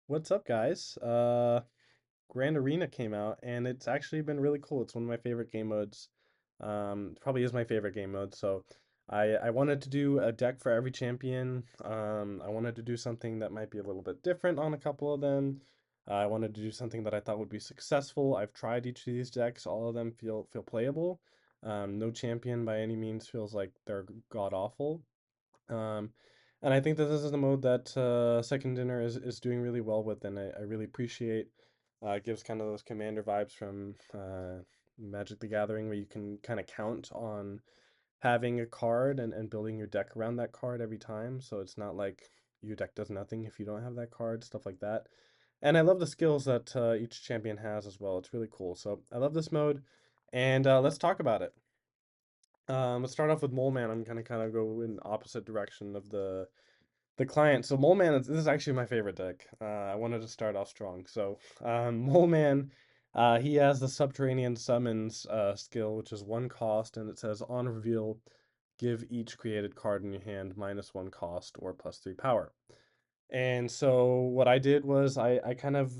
What's up, guys? Grand Arena came out, and it's actually been really cool. It's one of my favorite game modes. Probably is my favorite game mode. So, I wanted to do a deck for every champion. I wanted to do something that might be a little bit different on a couple of them. I wanted to do something that I thought would be successful. I've tried each of these decks. All of them feel playable. No champion by any means feels like they're god awful. Um, and I think that this is the mode that Second Dinner is doing really well with, and I really appreciate. It gives kind of those commander vibes from Magic the Gathering, where you can kind of count on having a card and building your deck around that card every time. So it's not like your deck does nothing if you don't have that card, stuff like that. And I love the skills that each champion has as well. It's really cool. So I love this mode, and let's talk about it. Let's start off with Mole Man. I'm gonna kind of go in opposite direction of the client. So Mole Man, this is actually my favorite deck. I wanted to start off strong. So Mole Man, he has the Subterranean Summons skill, which is one cost, and it says on reveal, give each created card in your hand -1 cost or +3 power. And so what I did was I kind of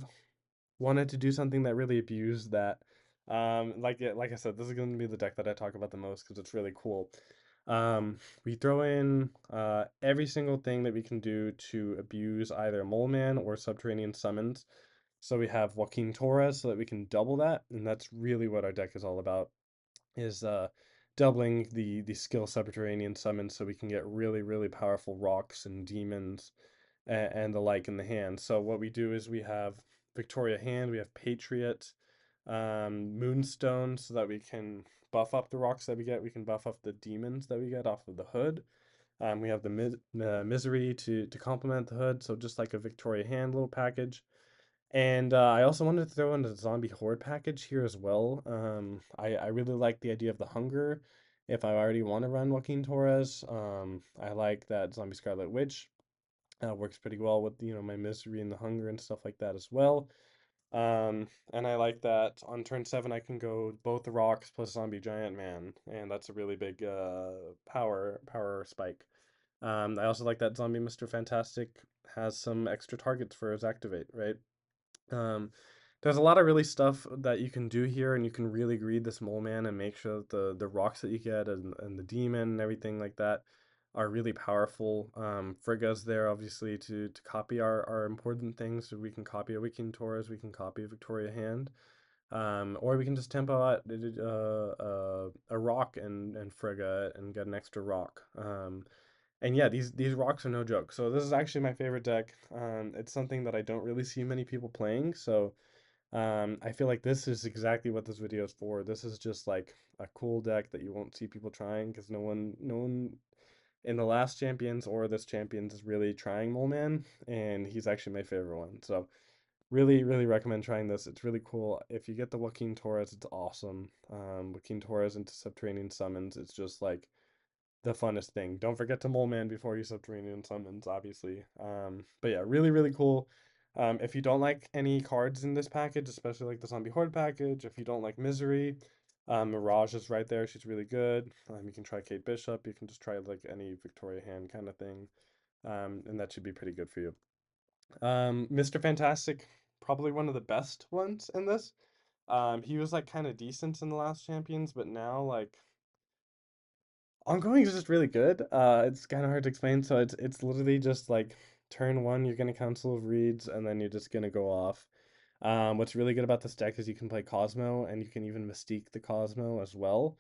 wanted to do something that really abused that. Like I said, this is going to be the deck that I talk about the most because it's really cool. We throw in every single thing that we can do to abuse either Mole Man or Subterranean Summons. So we have Joaquin Torres so that we can double that, and that's really what our deck is all about, is doubling the skill Subterranean Summons so we can get really powerful rocks and demons and the like in the hand. So what we do is we have Victoria Hand, we have Patriot, Moonstone, so that we can buff up the rocks that we get. We can buff up the demons that we get off of the hood. We have the Misery to complement the hood, so just like a Victoria Hand little package. And I also wanted to throw in a Zombie Horde package here as well. I really like the idea of the Hunger. If I already want to run Joaquin Torres, I like that Zombie Scarlet Witch works pretty well with my misery and the hunger and stuff like that as well. And I like that on turn 7 I can go both the rocks plus zombie giant man, and that's a really big power spike. I also like that zombie Mr. Fantastic has some extra targets for his activate, right? Um, there's a lot of really stuff that you can do here, and you can really greed this mole man and make sure that the rocks that you get and the demon and everything like that are really powerful. Frigga's there obviously to copy our important things. So we can copy a Weekend Taurus, we can copy a Victoria Hand, or we can just tempo out a rock and Frigga and get an extra rock. And yeah, these rocks are no joke. So this is actually my favorite deck. It's something that I don't really see many people playing. So I feel like this is exactly what this video is for. This is just like a cool deck that you won't see people trying because no one in the last champions or this champions is really trying Mole Man, and he's actually my favorite one. So really recommend trying this. It's really cool. If you get the Joaquin Torres, it's awesome. Joaquin Torres into Subterranean Summons, it's just like the funnest thing. Don't forget to Mole Man before you Subterranean Summons, obviously. But yeah, really cool. If you don't like any cards in this package, especially like the Zombie Horde package, if you don't like Misery, Mirage is right there. She's really good. You can try Kate Bishop. You can just try like any Victoria Hand kind of thing. And that should be pretty good for you. Mr. Fantastic, probably one of the best ones in this. He was like kind of decent in the last champions, but now like ongoing is just really good. It's kind of hard to explain. So it's literally just like turn 1, you're gonna Council of Reeds, and then you're just gonna go off. What's really good about this deck is you can play Cosmo, and you can even Mystique the Cosmo as well.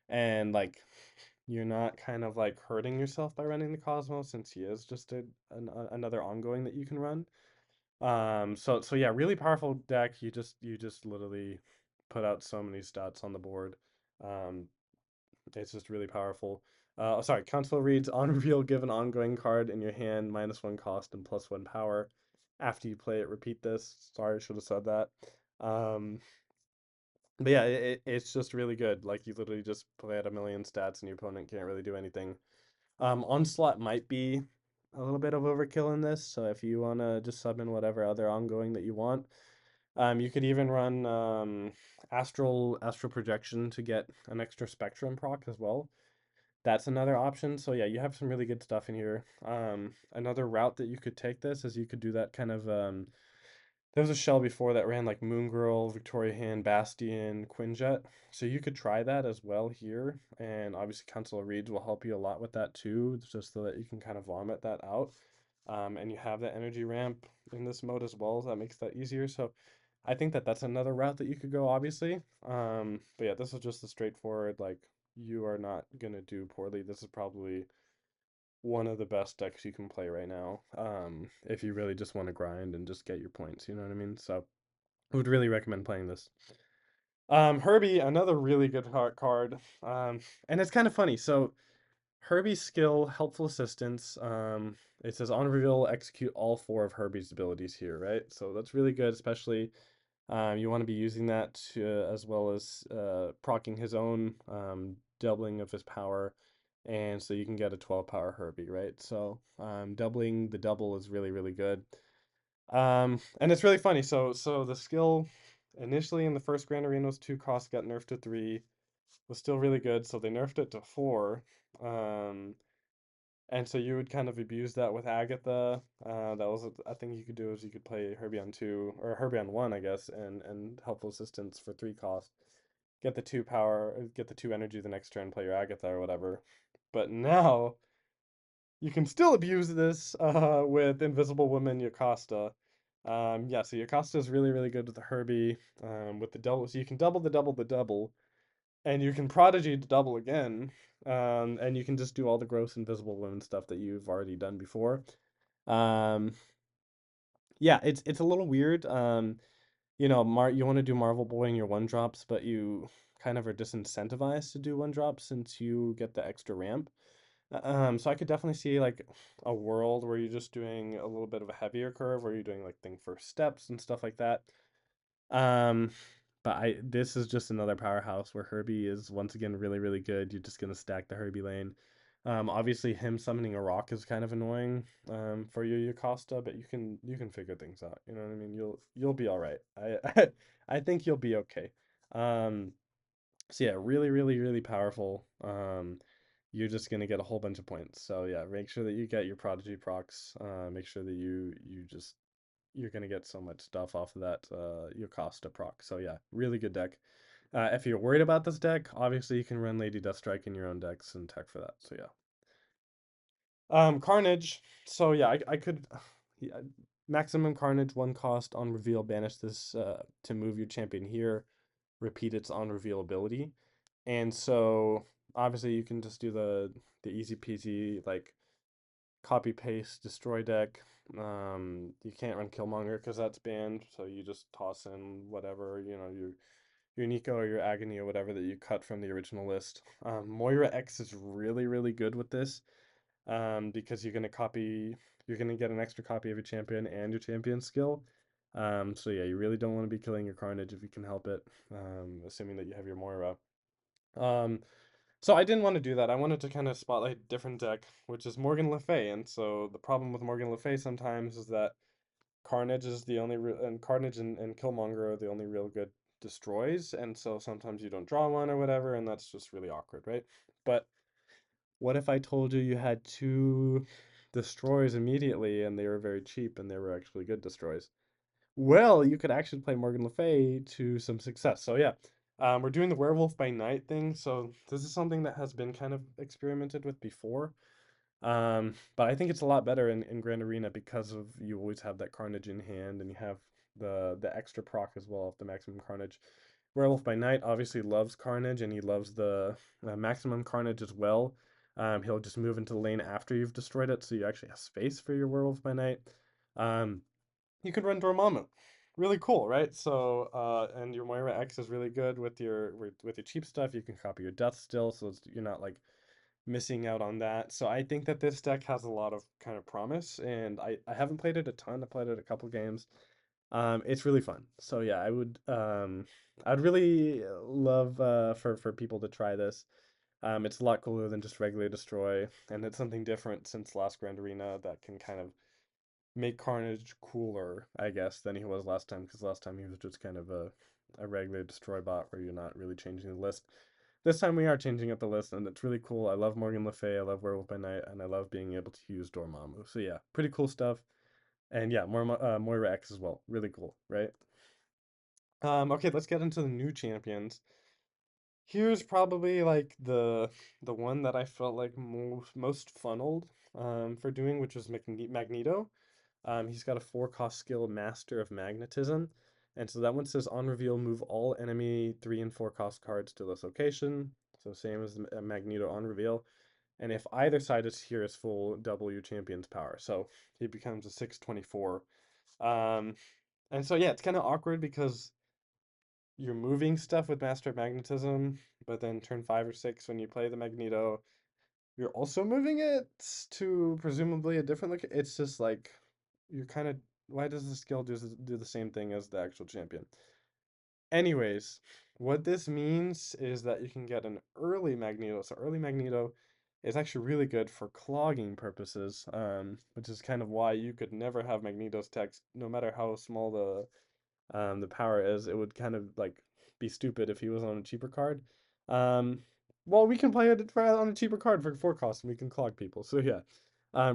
And like you're not kind of like hurting yourself by running the Cosmo since he is just another ongoing that you can run. So yeah, really powerful deck. You just literally put out so many stats on the board. Um, it's just really powerful. Oh, sorry, Council reads on reveal, give an ongoing card in your hand, -1 cost and +1 power. After you play it, repeat this. Sorry, I should have said that. Um, but yeah, it's just really good. Like you literally just play out a million stats and your opponent can't really do anything. Onslaught might be a little bit of overkill in this, so if you wanna just sub in whatever other ongoing that you want, you could even run Astral Projection to get an extra Spectrum proc as well. That's another option. So yeah, you have some really good stuff in here. Another route that you could take this is you could do that kind of There was a shell before that ran like Moon Girl, Victoria Hand, Bastion, Quinjet. So you could try that as well here. And obviously Council of Reeds will help you a lot with that too, just so that you can kind of vomit that out. And you have that energy ramp in this mode as well, so that makes that easier. So I think that that's another route that you could go, obviously. But yeah, this is just a straightforward, like, you are not gonna do poorly. This is probably one of the best decks you can play right now. If you really just want to grind and just get your points, you know what I mean? So I would really recommend playing this. Herbie, another really good card. And it's kind of funny. So Herbie's skill, helpful assistance. It says on reveal, execute all four of Herbie's abilities here, right? So that's really good, especially you want to be using that to, as well as proccing his own doubling of his power, and so you can get a 12 power Herbie, right? So doubling the double is really, really good. And it's really funny. So the skill initially in the first Grand Arena was 2 cost, got nerfed to 3, was still really good, so they nerfed it to 4. Um, and so you would kind of abuse that with Agatha. That was a thing you could do is you could play Herbie on 2 or Herbie on 1, I guess, and helpful assistance for 3 cost. Get the 2 power, get the 2 energy the next turn, play your Agatha or whatever. But now you can still abuse this with Invisible Woman Yocasta. Yeah, so Yocasta is really, really good with the Herbie, with the double. So you can double the double the double, and you can Prodigy to double again, and you can just do all the gross Invisible Woman stuff that you've already done before. Um, yeah, it's a little weird. You want to do Marvel Boy in your one drops, but you kind of are disincentivized to do one drops since you get the extra ramp. So I could definitely see like a world where you're just doing a little bit of a heavier curve, where you're doing like thing first steps and stuff like that. Um, but this is just another powerhouse where Herbie is once again really, really good. You're just gonna stack the Herbie lane. Obviously him summoning a rock is kind of annoying for you, Costa, but you can figure things out. You know what I mean? You'll be all right. I think you'll be okay. Um, so yeah, really, really, really powerful. You're just gonna get a whole bunch of points. So yeah, make sure that you get your Prodigy procs. Make sure that you're gonna get so much stuff off of that your Costa proc. So yeah, really good deck. If you're worried about this deck, obviously you can run Lady Deathstrike in your own decks and tech for that. So yeah. Carnage. So yeah, I could yeah, maximum Carnage, 1 cost on reveal, banish this to move your champion here, repeat its on reveal ability. And so obviously you can just do the easy peasy like copy paste destroy deck. You can't run Killmonger because that's banned, so you just toss in whatever, your Nico or your Agony or whatever that you cut from the original list. Moira X is really, really good with this, because you're gonna get an extra copy of your champion and your champion skill. So yeah, you really don't want to be killing your Carnage if you can help it, assuming that you have your Moira. Um, so I didn't want to do that. I wanted to kind of spotlight a different deck, which is Morgan Le Fay. And so the problem with Morgan Le Fay sometimes is that Carnage is the only and Carnage and Killmonger are the only real good destroys, and so sometimes you don't draw one or whatever, and that's just really awkward, right? But what if I told you you had 2 destroys immediately and they were very cheap and they were actually good destroys? Well, you could actually play Morgan Le Fay to some success. So yeah, we're doing the Werewolf by Night thing. So this is something that has been kind of experimented with before. But I think it's a lot better in Grand Arena because of you always have that Carnage in hand and you have the extra proc as well of the Maximum Carnage. Werewolf by Night obviously loves Carnage and he loves the Maximum Carnage as well. He'll just move into the lane after you've destroyed it, so you actually have space for your Werewolf by Night. Um, you could run Dormammu. Really cool, right? So, and your Moira X is really good with your cheap stuff. You can copy your death still, so you're not like missing out on that. So I think that this deck has a lot of kind of promise, and I haven't played it a ton. I played it a couple games. It's really fun. So yeah, I'd really love for people to try this. It's a lot cooler than just regular destroy, and it's something different since last Grand Arena that can kind of make Carnage cooler, I guess, than he was last time, because last time he was just kind of a regular destroy bot where you're not really changing the list. This time we are changing up the list, and it's really cool. I love Morgan Le Fay, I love Werewolf by Night, and I love being able to use Dormammu. So yeah, pretty cool stuff. And yeah, Moira X as well. Really cool, right? Okay, let's get into the new champions. Here's probably like the one that I felt like most funneled for doing, which was Magneto. He's got a 4 cost skill, Master of Magnetism. And so that one says on reveal, move all enemy 3 and 4 cost cards to this location. So same as the Magneto on reveal. And if either side is here, is full double your champion's power. So he becomes a 624. Um, and so yeah, it's kind of awkward because you're moving stuff with Master of Magnetism, but then turn 5 or 6 when you play the Magneto, you're also moving it to presumably a different look. It's just like you're kind of, why does the skill do the same thing as the actual champion? Anyways, what this means is that you can get an early Magneto. So early Magneto is actually really good for clogging purposes, which is kind of why you could never have Magneto's text, no matter how small the power is. It would kind of like be stupid if he was on a cheaper card. Um, well, we can play it on a cheaper card for 4 cost and we can clog people. So yeah,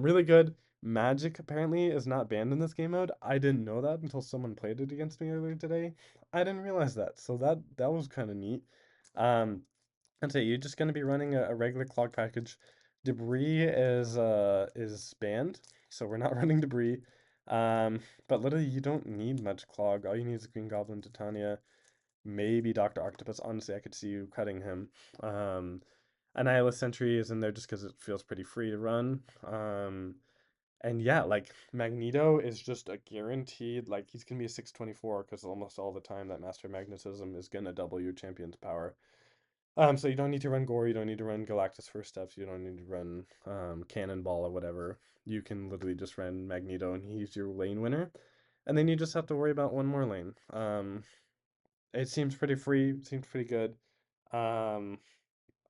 really good. Magic apparently is not banned in this game mode. I didn't know that until someone played it against me earlier today. I didn't realize that. So that was kind of neat. Um, I'd say you're just going to be running a regular clog package. Debris is banned, so we're not running debris. But literally you don't need much clog. All you need is Green Goblin, Titania, maybe Dr. Octopus. Honestly, I could see you cutting him. Annihilus Sentry is in there just because it feels pretty free to run. And yeah, like Magneto is just a guaranteed, like he's gonna be a 624 because almost all the time that Master Magnetism is gonna double your champion's power. So you don't need to run Gore, you don't need to run Galactus First Steps, you don't need to run Cannonball or whatever. You can literally just run Magneto and he's your lane winner. And then you just have to worry about one more lane. It seems pretty free, seems pretty good. Um,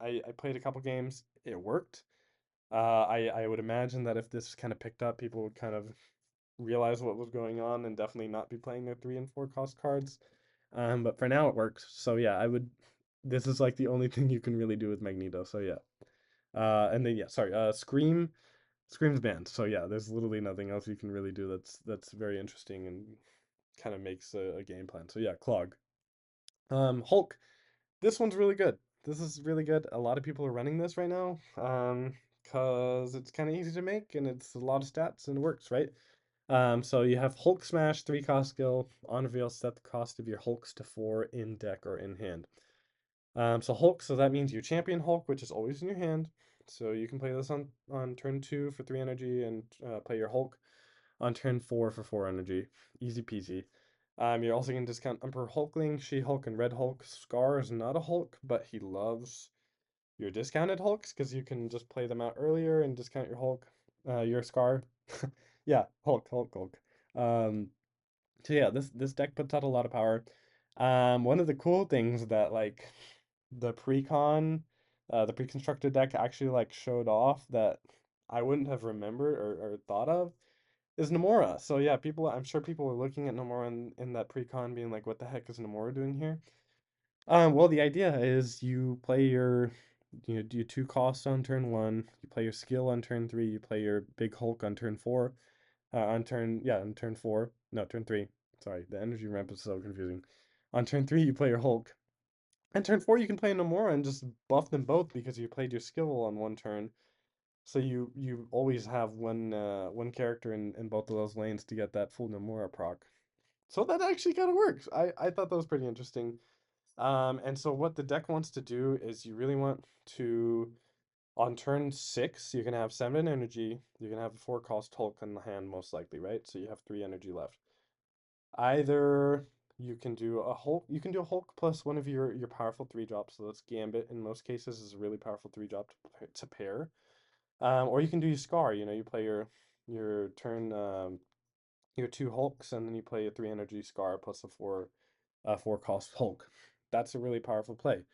I played a couple games, it worked. I would imagine that if this kind of picked up, people would kind of realize what was going on and definitely not be playing their 3 and 4 cost cards. But for now it works. So yeah, I would. This is like the only thing you can really do with Magneto. So yeah. And then yeah, sorry. Scream's banned. So yeah, there's literally nothing else you can really do that's very interesting and kind of makes a game plan. So yeah, Clog. Hulk. This one's really good. This is really good. A lot of people are running this right now. Cause it's kind of easy to make and it's a lot of stats and it works, right? So you have Hulk Smash, 3 cost skill. On reveal, set the cost of your Hulks to 4 in deck or in hand. So Hulk, so that means you champion Hulk, which is always in your hand. So you can play this on turn 2 for 3 energy and play your Hulk on turn 4 for 4 energy. Easy peasy. You're also going to discount Emperor Hulkling, She-Hulk, and Red Hulk. Scar is not a Hulk, but he loves your discounted Hulks because you can just play them out earlier and discount your Hulk, your Scar. Yeah, Hulk. Um, so yeah, this deck puts out a lot of power. One of the cool things that like the pre-constructed deck actually like showed off that I wouldn't have remembered or thought of is Nomura. So yeah, I'm sure people are looking at Nomura in that pre-con being like, what the heck is Nomura doing here? Well, the idea is you play you do 2 costs on turn 1, you play your skill on turn 3, you play your big Hulk on turn 4, on turn 4, no, turn 3. Sorry, the energy ramp is so confusing. On turn 3, you play your Hulk. And turn 4, you can play Nomura and just buff them both because you played your skill on one turn. So you always have one character in both of those lanes to get that full Nomura proc. So that actually kind of works. I thought that was pretty interesting. And so what the deck wants to do is you really want to, on turn 6, you're gonna have 7 energy. You're gonna have a 4 cost Hulk in the hand most likely, right? So you have 3 energy left. Either you can do a Hulk plus one of your powerful 3 drops. So that's Gambit in most cases is a really powerful 3 drop to pair. Or you can do your Scar. You know, you play your turn your 2 Hulks and then you play a 3 energy Scar plus a 4 cost Hulk. That's a really powerful play.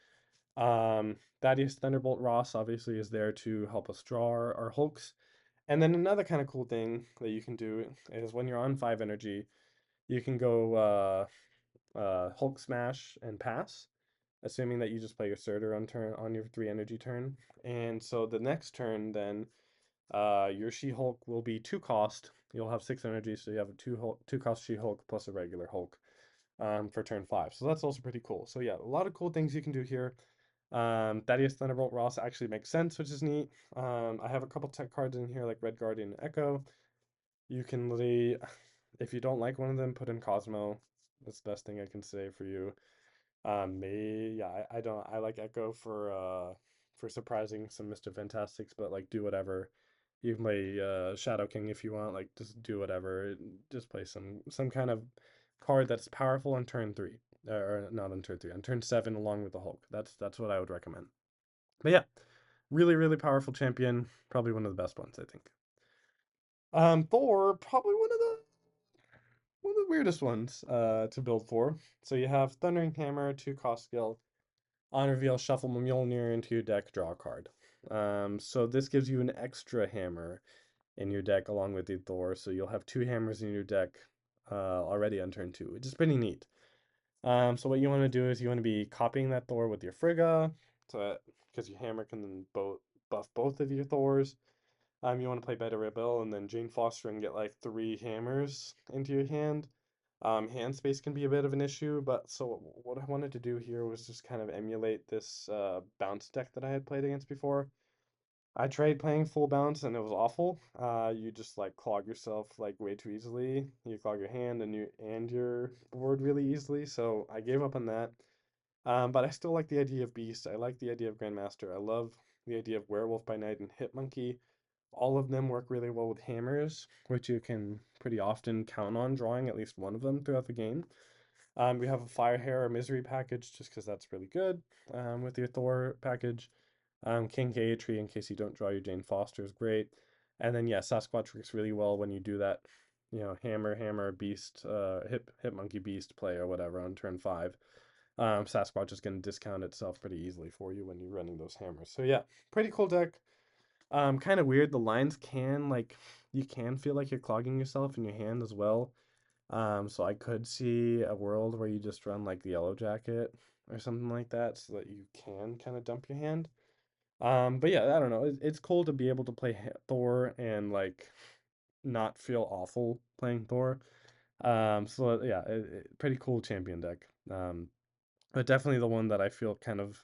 Thaddeus Thunderbolt Ross obviously is there to help us draw our Hulks. And then another kind of cool thing that you can do is when you're on 5 energy, you can go Hulk Smash and pass, assuming that you just play your Surtur on your 3 energy turn. And so the next turn then your She-Hulk will be 2 cost. You'll have 6 energy, so you have a two cost She-Hulk plus a regular Hulk for turn 5. So that's also pretty cool. So yeah, a lot of cool things you can do here. Thaddeus Thunderbolt Ross actually makes sense, which is neat. I have a couple tech cards in here like Red Guardian and Echo. You can literally, if you don't like one of them, put in Cosmo. That's the best thing I can say for you. Yeah, I don't I like Echo for surprising some Mr. Fantastics, but like do whatever. You can play Shadow King if you want, like just do whatever. Just play some kind of card that's powerful on turn 3. Or not on turn 3, on turn 7 along with the Hulk. That's what I would recommend. But yeah, really, really powerful champion. Probably one of the best ones, I think. Thor, probably one of the weirdest ones to build for. So you have Thundering Hammer, 2 cost skill. On reveal, shuffle Mjolnir into your deck, draw a card. So this gives you an extra hammer in your deck along with the Thor. So you'll have 2 hammers in your deck already on turn 2, which is pretty neat. So what you want to do is you want to be copying that Thor with your Frigga, so because your hammer can then buff both of your Thors. You want to play Beta Rebel and then Jane Foster and get like 3 hammers into your hand. Hand space can be a bit of an issue, but so what I wanted to do here was just kind of emulate this bounce deck that I had played against before. I tried playing full bounce and it was awful. You just like clog yourself like way too easily. You clog your hand and your board really easily, so I gave up on that. But I still like the idea of Beast. I like the idea of Grandmaster. I love the idea of Werewolf by Night and Hitmonkey. All of them work really well with hammers, which you can pretty often count on drawing at least one of them throughout the game. We have a Fire Hair or Misery package just because that's really good with your Thor package. King Gayatri in case you don't draw your Jane Foster is great. And then yeah, Sasquatch works really well when you do that, hammer, beast, hit monkey beast play or whatever on turn 5. Sasquatch is going to discount itself pretty easily for you when you're running those hammers. So yeah, pretty cool deck. Kind of weird. The lines can like you can feel like you're clogging yourself in your hand as well. So I could see a world where you just run like the Yellow Jacket or something like that, so that you can kind of dump your hand. But yeah, I don't know. It's cool to be able to play Thor and like not feel awful playing Thor. So yeah, pretty cool champion deck. But definitely the one that I feel kind of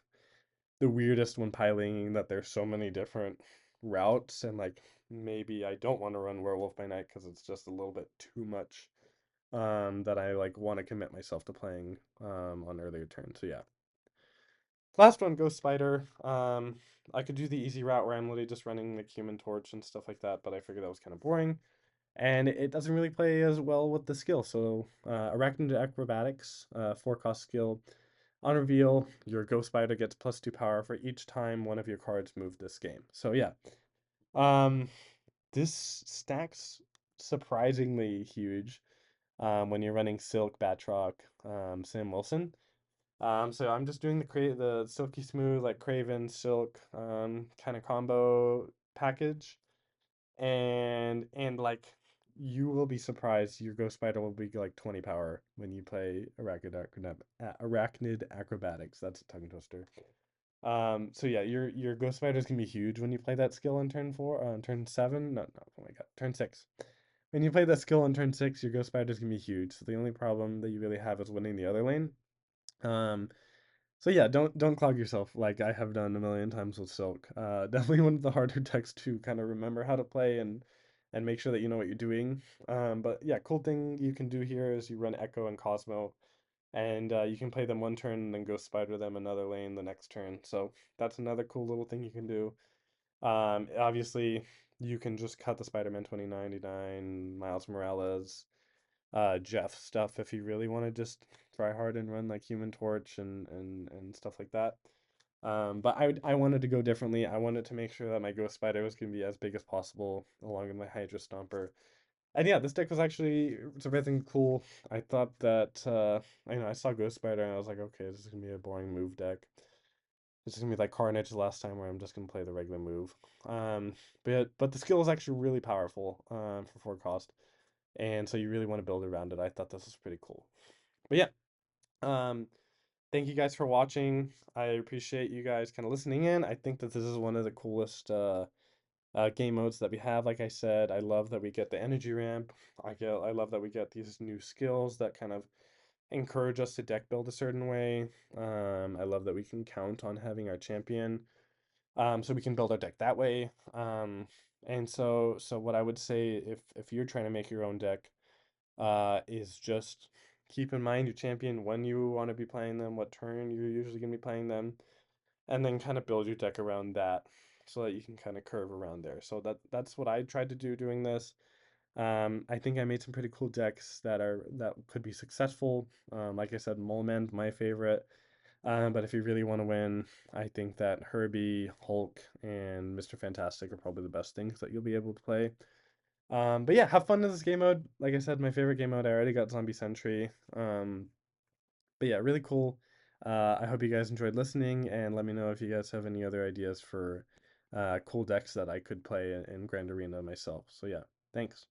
the weirdest when piloting that there's so many different routes and like maybe I don't want to run Werewolf by Night because it's just a little bit too much that I like want to commit myself to playing on earlier turns. So yeah. Last one, Ghost Spider. I could do the easy route where I'm literally just running the Human Torch and stuff like that, but I figured that was kind of boring. And it doesn't really play as well with the skill. So Arachnid Acrobatics, 4 cost skill. On reveal, your Ghost Spider gets +2 power for each time one of your cards move this game. So yeah, um, this stacks surprisingly huge when you're running Silk, Batroc, Sam Wilson. So I'm just doing the Silky Smooth, like Craven, Silk, kind of combo package. And like you will be surprised your Ghost Spider will be like 20 power when you play Arachnid Acrobatics. That's a tongue twister. So yeah, your Ghost Spiders can be huge when you play that skill on turn 4, on turn 7. No, no, oh my God, turn 6. When you play that skill on turn 6, your Ghost Spiders can be huge. So the only problem that you really have is winning the other lane. Um, so yeah, don't clog yourself like I have done a million times with Silk. Definitely one of the harder decks to kind of remember how to play and make sure that you know what you're doing. But yeah, cool thing you can do here is you run Echo and Cosmo, and you can play them one turn and then go Spider them another lane the next turn. So that's another cool little thing you can do. Obviously, you can just cut the Spider-Man 2099, Miles Morales, Jeff stuff if you really want to just try hard and run like Human Torch and stuff like that. But I wanted to go differently. I wanted to make sure that my Ghost Spider was going to be as big as possible along with my Hydra Stomper. And yeah, this deck was actually surprisingly cool. I thought that I saw Ghost Spider and I was like, okay, this is gonna be a boring move deck. This is gonna be like Carnage the last time where I'm just gonna play the regular move. But the skill is actually really powerful for 4 cost, and so you really want to build around it. I thought this was pretty cool. But yeah, um, thank you guys for watching. I appreciate you guys kind of listening in. I think that this is one of the coolest game modes that we have. Like I said, I love that we get the energy ramp. I love that we get these new skills that kind of encourage us to deck build a certain way. I love that we can count on having our champion, so we can build our deck that way. And so what I would say, if you're trying to make your own deck, is just keep in mind your champion, when you want to be playing them, what turn you're usually going to be playing them, and then kind of build your deck around that so that you can kind of curve around there. So that's what I tried to do doing this. I think I made some pretty cool decks that could be successful. Like I said, Molemand, my favorite. But if you really want to win, I think that Herbie, Hulk, and Mr. Fantastic are probably the best things that you'll be able to play. But yeah, have fun in this game mode. Like I said, my favorite game mode, I already got Zombie Sentry. But yeah, really cool. I hope you guys enjoyed listening, and let me know if you guys have any other ideas for cool decks that I could play in Grand Arena myself. So yeah, thanks.